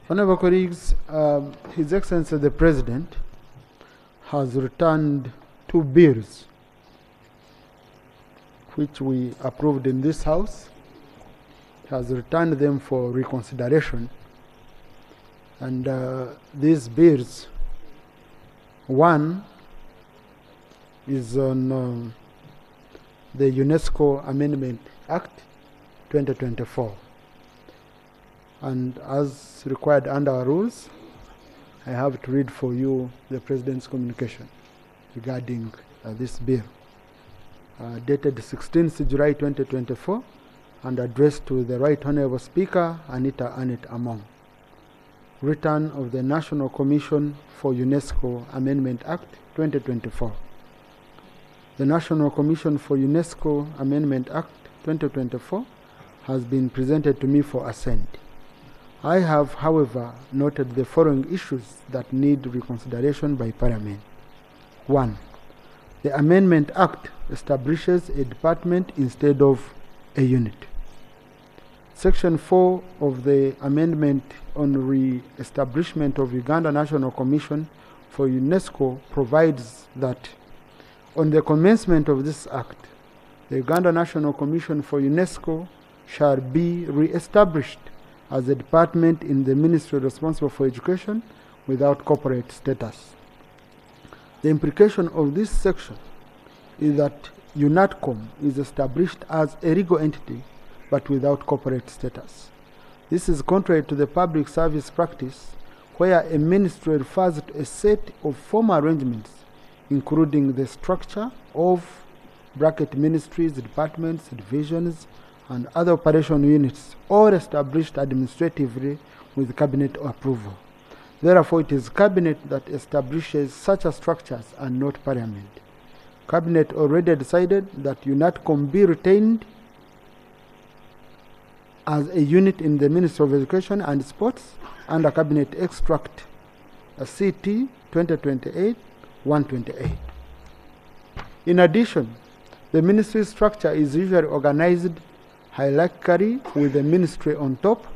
Honorable colleagues, His Excellency the President has returned 2 bills which we approved in this House. He has returned them for reconsideration. And these bills, one is on the UNESCO Amendment Act 2024. And as required under our rules, I have to read for you the President's communication regarding this bill, dated 16th July 2024, and addressed to the Right Honorable Speaker, Anita Anet Among. Written of the National Commission for UNESCO Amendment Act 2024. The National Commission for UNESCO Amendment Act 2024 has been presented to me for assent. I have, however, noted the following issues that need reconsideration by Parliament. 1. The Amendment Act establishes a department instead of a unit. Section 4 of the Amendment on Re-establishment of Uganda National Commission for UNESCO provides that on the commencement of this Act, the Uganda National Commission for UNESCO shall be re-established as a department in the ministry responsible for education without corporate status. The implication of this section is that UNATCOM is established as a legal entity but without corporate status. This is contrary to the public service practice where a ministry refers to a set of formal arrangements including the structure of ministries, departments, divisions, and other operational units, all established administratively with cabinet approval. Therefore, it is cabinet that establishes such structures and not Parliament. Cabinet already decided that UNATCOM be retained as a unit in the Ministry of Education and Sports under Cabinet Extract CT 2028-128. In addition, the ministry structure is usually organized hierarchically with the ministry on top,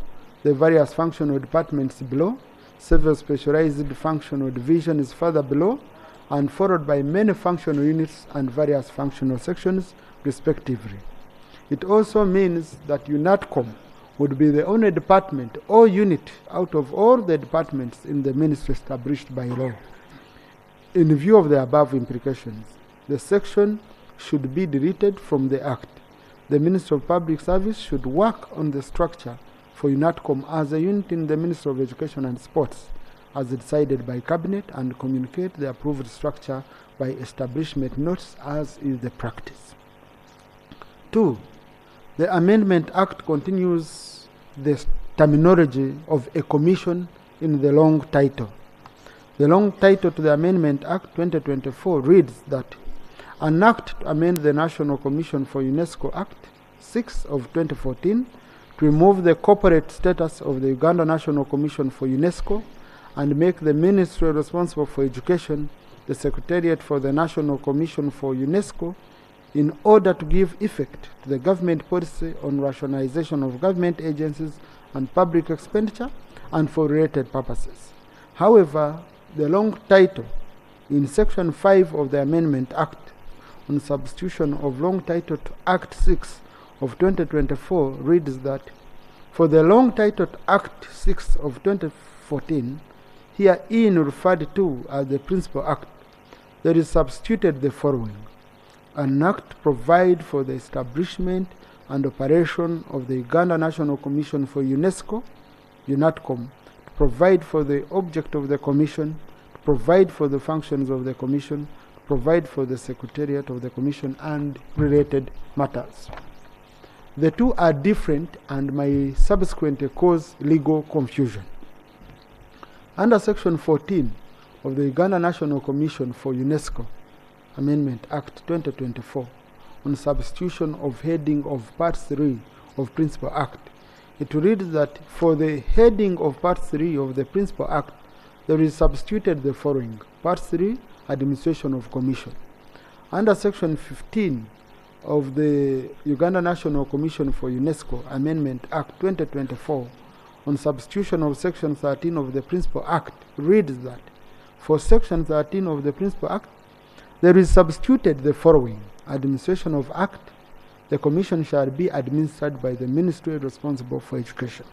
the various functional departments below, several specialized functional divisions further below, and followed by many functional units and various functional sections, respectively. It also means that UNATCOM would be the only department or unit out of all the departments in the ministry established by law. In view of the above implications, the section should be deleted from the Act. The Ministry of Public Service should work on the structure for UNATCOM as a unit in the Ministry of Education and Sports as decided by Cabinet and communicate the approved structure by establishment notes as is the practice. 2. The Amendment Act continues the terminology of a commission in the long title. The long title to the Amendment Act 2024 reads that an act to amend the National Commission for UNESCO Act 6 of 2014 to remove the corporate status of the Uganda National Commission for UNESCO and make the ministry responsible for education the Secretariat for the National Commission for UNESCO in order to give effect to the government policy on rationalization of government agencies and public expenditure and for related purposes. However, the long title in Section 5 of the Amendment Act on substitution of long title to Act 6 of 2024 reads that for the long title to Act 6 of 2014, herein referred to as the Principal Act, there is substituted the following: an act to provide for the establishment and operation of the Uganda National Commission for UNESCO, UNATCOM, to provide for the object of the Commission, to provide for the functions of the Commission, to provide for the Secretariat of the Commission and related matters. The two are different and may subsequently cause legal confusion. Under Section 14 of the Uganda National Commission for UNESCO Amendment Act 2024 on substitution of heading of Part 3 of Principal Act, it reads that for the heading of Part 3 of the Principal Act, there is substituted the following: Part 3, Administration of Commission. Under Section 15 of the Uganda National Commission for UNESCO Amendment Act 2024 on substitution of Section 13 of the Principal Act reads that for Section 13 of the Principal Act, there is substituted the following: administration of Act, the Commission shall be administered by the Ministry responsible for education.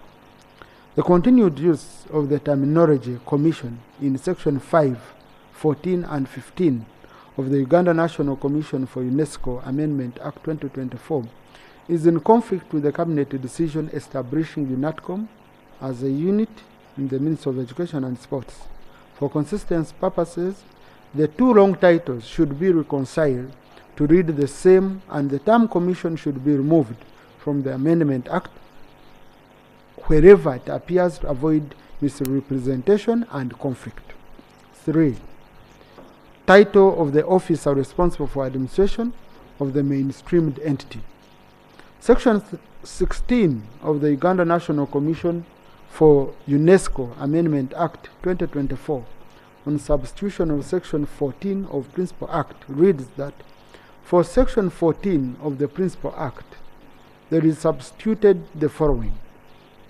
The continued use of the terminology Commission in Section 5, 14 and 15 of the Uganda National Commission for UNESCO Amendment Act 2024 is in conflict with the Cabinet decision establishing UNATCOM as a unit in the Ministry of Education and Sports. For consistency purposes, the two long titles should be reconciled to read the same, and the term Commission should be removed from the Amendment Act wherever it appears to avoid misrepresentation and conflict. 3. Title of the officer responsible for administration of the mainstreamed entity. Section 16 of the Uganda National Commission for UNESCO Amendment Act 2024 on substitution of Section 14 of Principal Act reads that for Section 14 of the Principal Act, there is substituted the following: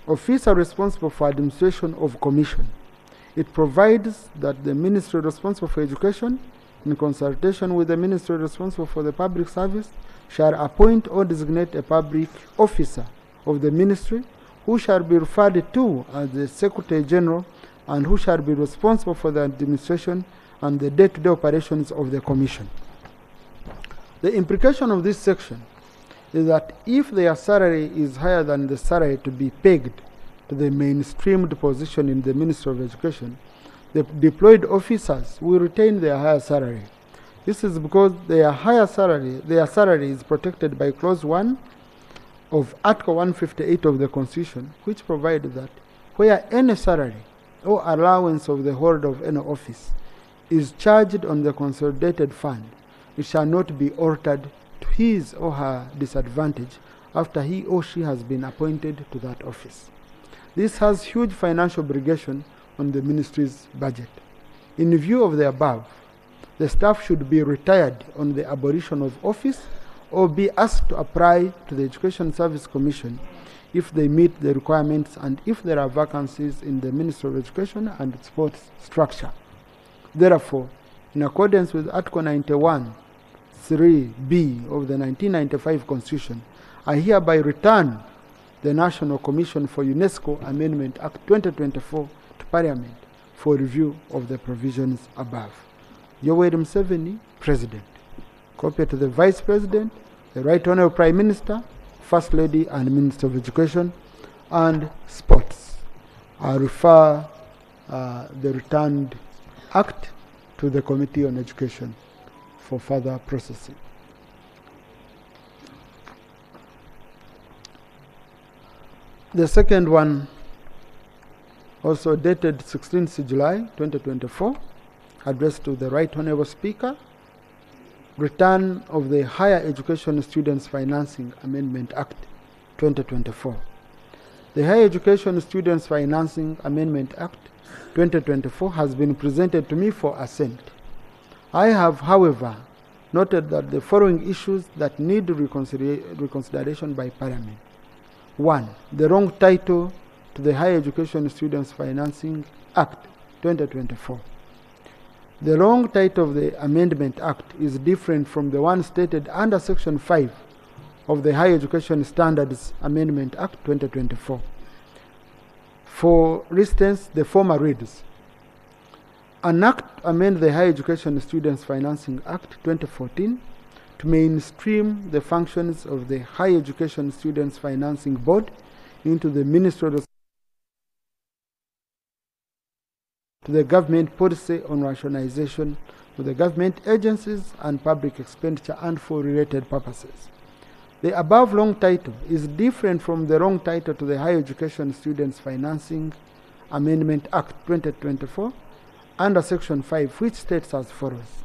officer responsible for administration of commission. It provides that the Ministry responsible for education, in consultation with the Ministry responsible for the public service, shall appoint or designate a public officer of the Ministry who shall be referred to as the Secretary General and who shall be responsible for the administration and the day-to-day operations of the Commission. The implication of this section is that if their salary is higher than the salary to be pegged to the mainstreamed position in the Ministry of Education, the deployed officers will retain their higher salary. This is because their salary is protected by Clause 1 of Article 158 of the Constitution, which provides that where any salary or allowance of the holder of any office is charged on the consolidated fund, it shall not be altered to his or her disadvantage after he or she has been appointed to that office. This has huge financial obligation on the ministry's budget. In view of the above, the staff should be retired on the abolition of office or be asked to apply to the Education Service Commission if they meet the requirements and if there are vacancies in the Ministry of Education and Sports structure. Therefore, in accordance with Article 91, 3b of the 1995 Constitution, I hereby return the National Commission for UNESCO Amendment Act 2024 to Parliament for review of the provisions above. Yoweri Museveni, President. Copy to the Vice President, the Right Honourable Prime Minister, First Lady and Minister of Education and Sports. I refer the returned Act to the Committee on Education for further processing. The second one, also dated 16th July 2024, addressed to the Right Honourable Speaker, return of the Higher Education Students Financing Amendment Act 2024. The Higher Education Students Financing Amendment Act 2024 has been presented to me for assent. I have, however, noted that the following issues that need reconsideration by Parliament. 1. The wrong title to the Higher Education Students Financing Act 2024. The wrong title of the Amendment Act is different from the one stated under Section 5 of the Higher Education Standards Amendment Act 2024. For instance, the former reads, an act to amend the Higher Education Students Financing Act 2014 to mainstream the functions of the Higher Education Students Financing Board into the Ministry of to the government policy on rationalization of the government agencies and public expenditure and for related purposes. The above long title is different from the wrong title to the Higher Education Students Financing Amendment Act 2024 under Section 5, which states as follows.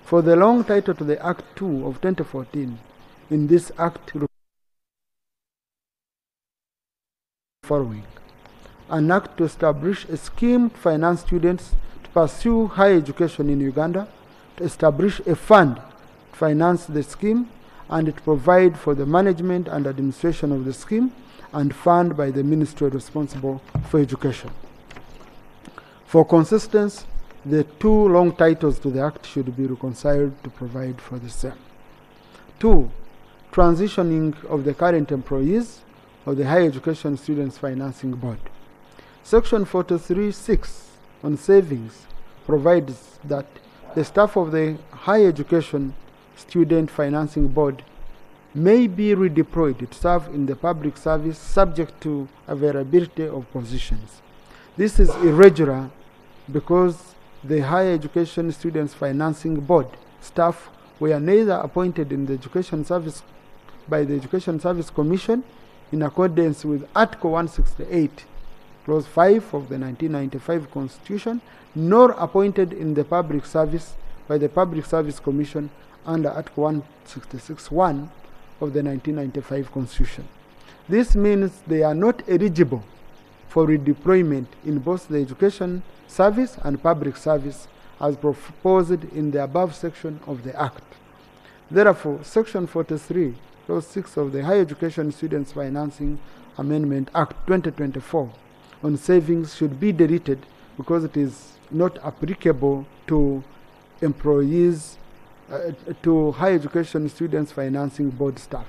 For the long title to the Act 2 of 2014, in this Act following. An act to establish a scheme to finance students to pursue higher education in Uganda, to establish a fund to finance the scheme, and to provide for the management and administration of the scheme, and funded by the ministry responsible for education. For consistency, the two long titles to the Act should be reconciled to provide for the same. 2. Transitioning of the current employees of the Higher Education Students Financing Board. Section 43(6) on savings provides that the staff of the Higher Education Student Financing Board may be redeployed to serve in the public service subject to availability of positions. This is irregular because the Higher Education Students Financing Board staff were neither appointed in the Education Service by the Education Service Commission in accordance with Article 168, Clause 5 of the 1995 Constitution, nor appointed in the public service by the Public Service Commission under Article 166(1) of the 1995 Constitution. This means they are not eligible for redeployment in both the education service and public service as proposed in the above section of the Act. Therefore, Section 43, Clause 6 of the Higher Education Students Financing Amendment Act 2024 on savings should be deleted because it is not applicable to employees, to Higher Education Students Financing Board staff.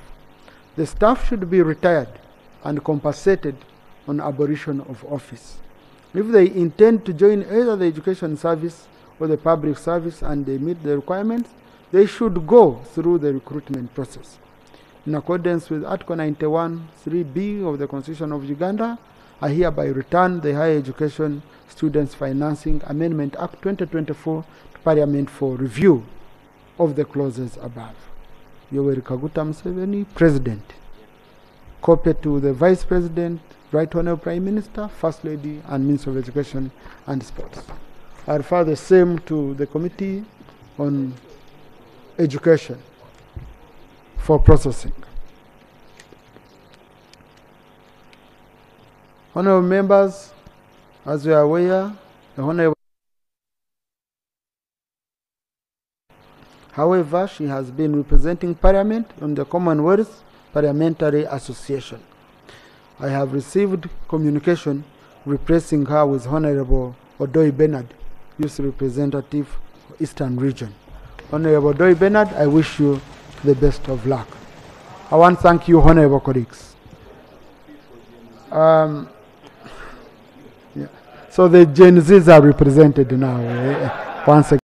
The staff should be retired and compensated on abolition of office. If they intend to join either the education service or the public service and they meet the requirements, they should go through the recruitment process. In accordance with Article 91(3)(b) of the Constitution of Uganda, I hereby return the Higher Education Students Financing Amendment Act 2024 to Parliament for review of the clauses above. Yoweri Kaguta Museveni, President. Copy to the Vice President, Right Honourable Prime Minister, First Lady, and Minister of Education and Sports. I refer the same to the Committee on Education for processing. Honourable members, as you are aware, the Honourable, however, she has been representing Parliament on the Commonwealth Parliamentary Association. I have received communication replacing her with Honourable Odoi Bernard, Youth Representative for Eastern Region. Honourable Odoi Bernard, I wish you the best of luck. I want to thank you, Honourable colleagues. Yeah. So the Gen Zs are represented now. Once again.